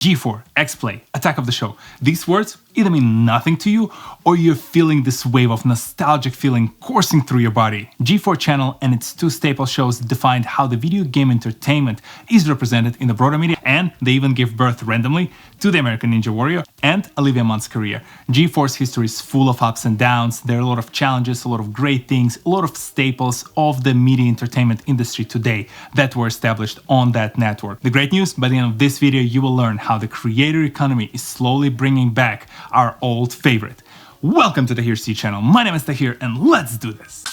G4, XPlay, Attack of the Show. These words either mean nothing to you or you're feeling this wave of nostalgic feeling coursing through your body. G4 channel and its two staple shows defined how the video game entertainment is represented in the broader media, and they even gave birth randomly to the American Ninja Warrior and Olivia Munn's career. G4's history is full of ups and downs. There are a lot of challenges, a lot of great things, a lot of staples of the media entertainment industry today that were established on that network. The great news, by the end of this video, you will learn how the creator economy is slowly bringing back our old favorite. Welcome to the TohirT channel. My name is Tahir and let's do this.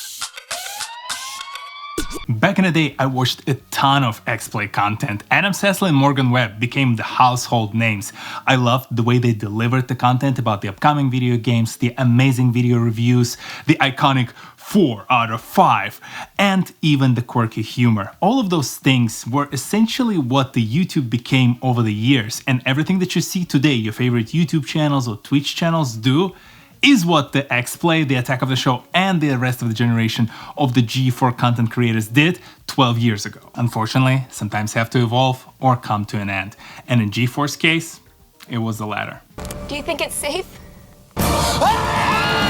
Back in the day, I watched a ton of XPlay content. Adam Sessler and Morgan Webb became the household names. I loved the way they delivered the content about the upcoming video games, the amazing video reviews, the iconic 4 out of 5, and even the quirky humor. All of those things were essentially what the YouTube became over the years, and everything that you see today, your favorite YouTube channels or Twitch channels do, is what the XPlay, the Attack of the Show, and the rest of the generation of the G4 content creators did 12 years ago. Unfortunately, sometimes have to evolve or come to an end. And in G4's case, it was the latter. Do you think it's safe?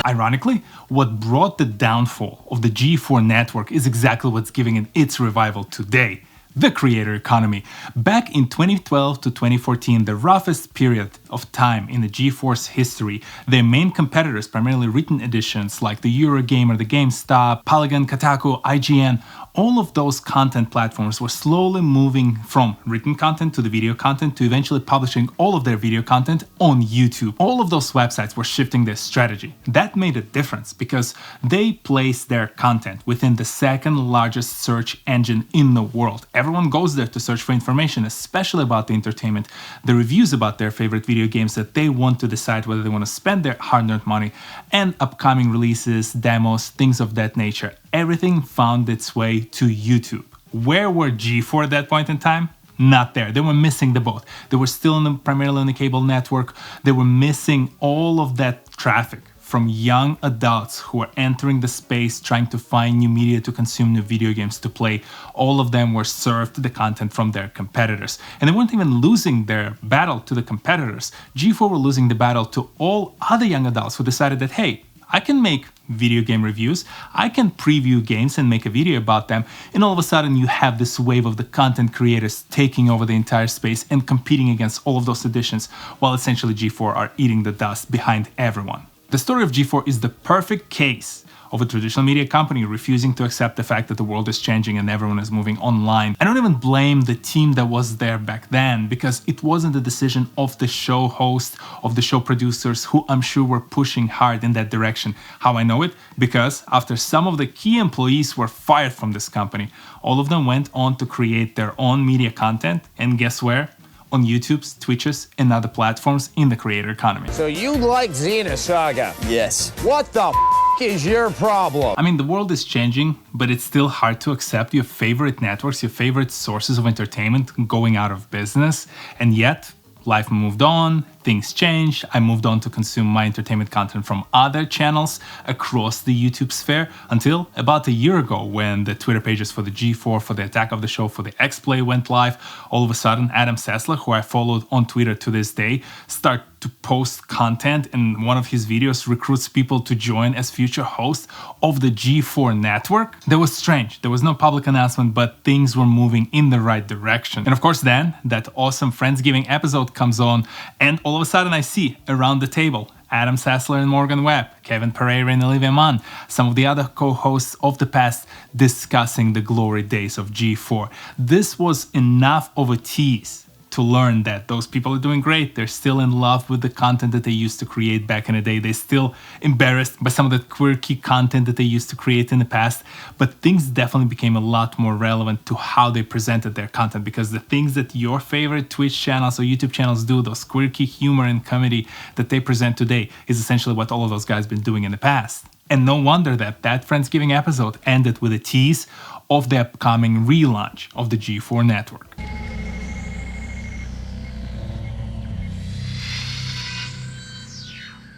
Ironically, what brought the downfall of the G4 network is exactly what's giving it its revival today. The creator economy. Back in 2012 to 2014, the roughest period of time in the G4's history, their main competitors, primarily written editions like the Eurogamer, the GameStop, Polygon, Kotaku, IGN, all of those content platforms were slowly moving from written content to the video content to eventually publishing all of their video content on YouTube. All of those websites were shifting their strategy. That made a difference because they placed their content within the second largest search engine in the world. Everyone goes there to search for information, especially about the entertainment, the reviews about their favorite video games that they want to decide whether they want to spend their hard-earned money, and upcoming releases, demos, things of that nature. Everything found its way to YouTube. Where were G4 at that point in time? Not there. They were missing the boat. They were still primarily on the cable network. They were missing all of that traffic from young adults who were entering the space trying to find new media to consume, new video games to play. All of them were served the content from their competitors. And they weren't even losing their battle to the competitors. G4 were losing the battle to all other young adults who decided that, hey, I can make video game reviews, I can preview games and make a video about them, and all of a sudden you have this wave of the content creators taking over the entire space and competing against all of those editions, while essentially G4 are eating the dust behind everyone. The story of G4 is the perfect case of a traditional media company refusing to accept the fact that the world is changing and everyone is moving online. I don't even blame the team that was there back then, because it wasn't the decision of the show host, of the show producers, who I'm sure were pushing hard in that direction. How I know it? Because after some of the key employees were fired from this company, all of them went on to create their own media content, and guess where? On YouTube's, Twitch's, and other platforms in the creator economy. So you like Xenosaga? Yes. What the is your problem? I mean, the world is changing, but it's still hard to accept your favorite networks, your favorite sources of entertainment going out of business, and yet life moved on, things changed. I moved on to consume my entertainment content from other channels across the YouTube sphere until about a year ago, when the Twitter pages for the G4, for the Attack of the Show, for the XPlay went live. All of a sudden, Adam Sessler, who I followed on Twitter to this day, started to post content, and one of his videos recruits people to join as future hosts of the G4 network. That was strange. There was no public announcement, but things were moving in the right direction. And of course then, that awesome Friendsgiving episode comes on, and all of a sudden I see around the table Adam Sessler and Morgan Webb, Kevin Pereira and Olivia Munn, some of the other co-hosts of the past discussing the glory days of G4. This was enough of a tease to learn that those people are doing great. They're still in love with the content that they used to create back in the day. They're still embarrassed by some of the quirky content that they used to create in the past. But things definitely became a lot more relevant to how they presented their content, because the things that your favorite Twitch channels or YouTube channels do, those quirky humor and comedy that they present today, is essentially what all of those guys been doing in the past. And no wonder that Friendsgiving episode ended with a tease of the upcoming relaunch of the G4 network.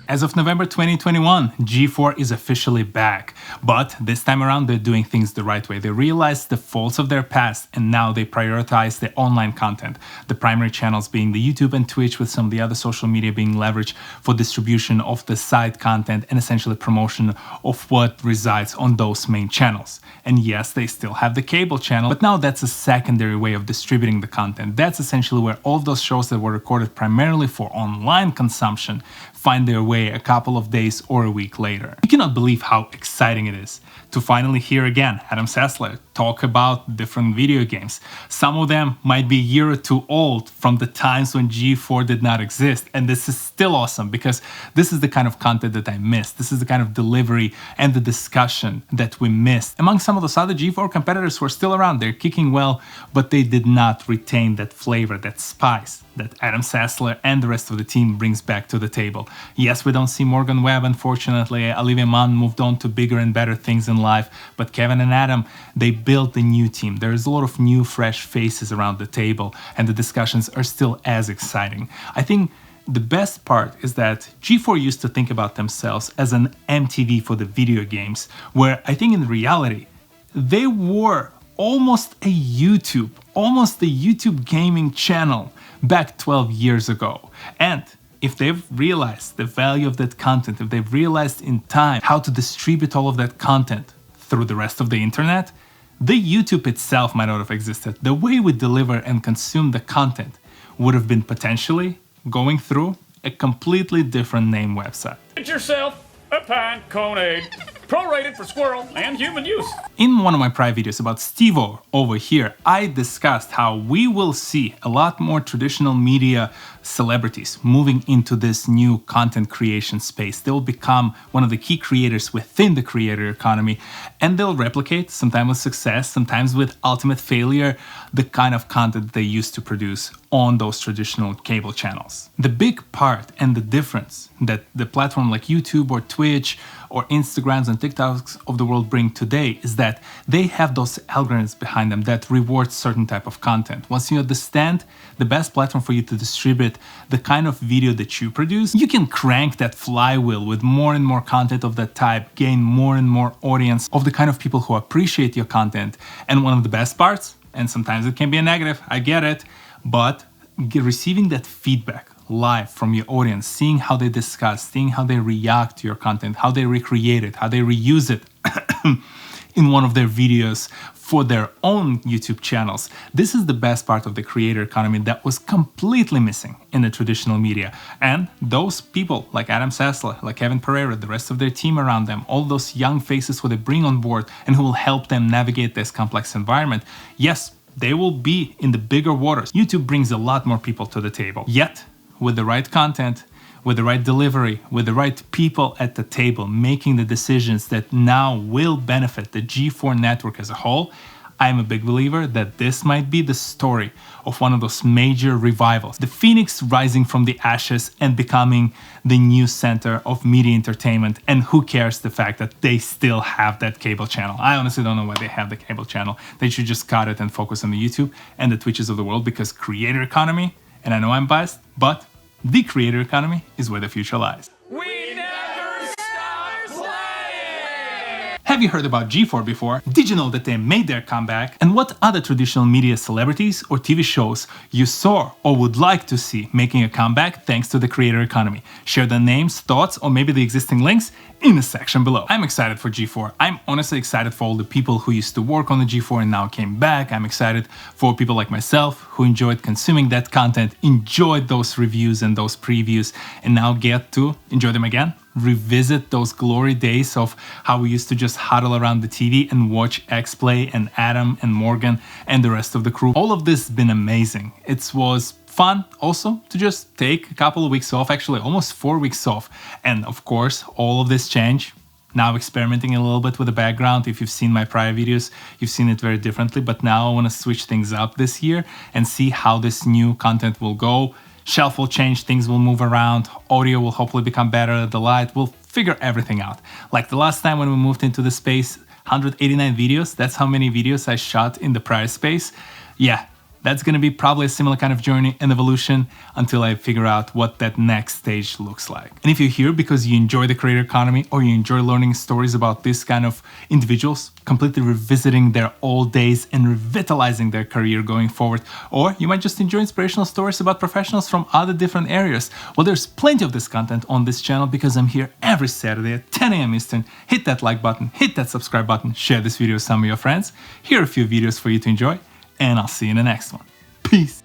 As of November 2021, G4 is officially back, but this time around they're doing things the right way. They realized the faults of their past and now they prioritize the online content, the primary channels being the YouTube and Twitch, with some of the other social media being leveraged for distribution of the side content and essentially promotion of what resides on those main channels. And yes, they still have the cable channel, but now that's a secondary way of distributing the content. That's essentially where all of those shows that were recorded primarily for online consumption find their way a couple of days or a week later. You cannot believe how exciting it is to finally hear again Adam Sessler talk about different video games. Some of them might be a year or two old from the times when G4 did not exist, and this is still awesome because this is the kind of content that I missed. This is the kind of delivery and the discussion that we missed. Among some of those other G4 competitors who are still around, they're kicking well, but they did not retain that flavor, that spice that Adam Sessler and the rest of the team brings back to the table. Yes, we don't see Morgan Webb, unfortunately. Olivia Munn moved on to bigger and better things in life, but Kevin and Adam, they built a new team. There's a lot of new, fresh faces around the table, and the discussions are still as exciting. I think the best part is that G4 used to think about themselves as an MTV for the video games, where I think in reality, they were almost a YouTube gaming channel back 12 years ago. And if they've realized the value of that content, if they've realized in time how to distribute all of that content through the rest of the internet, the YouTube itself might not have existed. The way we deliver and consume the content would have been potentially going through a completely different name website. Get yourself a pine conade, prorated for squirrel and human use. In one of my prior videos about Steve-O over here, I discussed how we will see a lot more traditional media celebrities moving into this new content creation space. They'll become one of the key creators within the creator economy, and they'll replicate, sometimes with success, sometimes with ultimate failure, the kind of content they used to produce on those traditional cable channels. The big part and the difference that the platform like YouTube or Twitch or Instagrams and TikToks of the world bring today is that they have those algorithms behind them that reward certain type of content. Once you understand the best platform for you to distribute the kind of video that you produce, you can crank that flywheel with more and more content of that type, gain more and more audience of the kind of people who appreciate your content. And one of the best parts, and sometimes it can be a negative, I get it, but receiving that feedback live from your audience, seeing how they discuss, seeing how they react to your content, how they recreate it, how they reuse it in one of their videos for their own YouTube channels. This is the best part of the creator economy that was completely missing in the traditional media. And those people like Adam Sessler, like Kevin Pereira, the rest of their team around them, all those young faces who they bring on board and who will help them navigate this complex environment, yes, they will be in the bigger waters. YouTube brings a lot more people to the table. Yet, with the right content, with the right delivery, with the right people at the table making the decisions that now will benefit the G4 network as a whole, I'm a big believer that this might be the story of one of those major revivals. The phoenix rising from the ashes and becoming the new center of media entertainment. And who cares the fact that they still have that cable channel? I honestly don't know why they have the cable channel. They should just cut it and focus on the YouTube and the Twitches of the world, because creator economy, and I know I'm biased, but the creator economy is where the future lies. We never stop playing! Have you heard about G4 before? Did you know that they made their comeback? And what other traditional media celebrities or TV shows you saw or would like to see making a comeback thanks to the creator economy? Share their names, thoughts, or maybe the existing links in the section below. I'm excited for G4. I'm honestly excited for all the people who used to work on the G4 and now came back. I'm excited for people like myself who enjoyed consuming that content, enjoyed those reviews and those previews, and now get to enjoy them again. Revisit those glory days of how we used to just huddle around the TV and watch XPlay and Adam and Morgan and the rest of the crew. All of this has been amazing. It was fun also to just take a couple of weeks off, actually almost 4 weeks off. And of course, all of this change, now experimenting a little bit with the background. If you've seen my prior videos, you've seen it very differently, but now I want to switch things up this year and see how this new content will go. Shelf will change, things will move around, audio will hopefully become better, the light, we'll figure everything out. Like the last time when we moved into the space, 189 videos, that's how many videos I shot in the prior space. Yeah, That's gonna be probably a similar kind of journey and evolution until I figure out what that next stage looks like. And if you're here because you enjoy the creator economy or you enjoy learning stories about this kind of individuals, completely revisiting their old days and revitalizing their career going forward, or you might just enjoy inspirational stories about professionals from other different areas, well, there's plenty of this content on this channel because I'm here every Saturday at 10 a.m. Eastern. Hit that like button, hit that subscribe button, share this video with some of your friends. Here are a few videos for you to enjoy, and I'll see you in the next one. Peace.